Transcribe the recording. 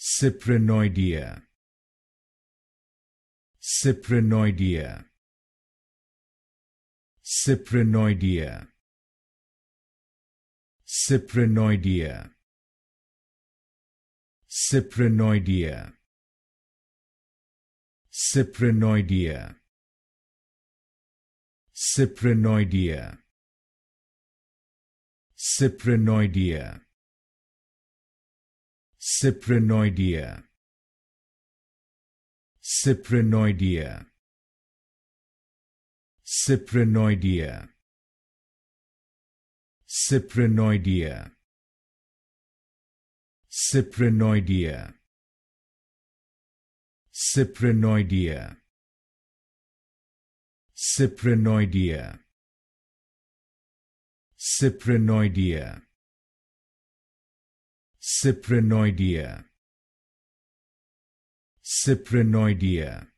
Cyprinoidea. Cyprinoidea. Cyprinoidea. Cyprinoidea. Cyprinoidea. Cyprinoidea. Cyprinoidea. Cyprinoidea. Cyprinoidea. Cyprinoidea. Cyprinoidea. Cyprinoidea. Cyprinoidea. Cyprinoidea. Cyprinoidea. Cyprinoidea. Cyprinoidea. Cyprinoidea.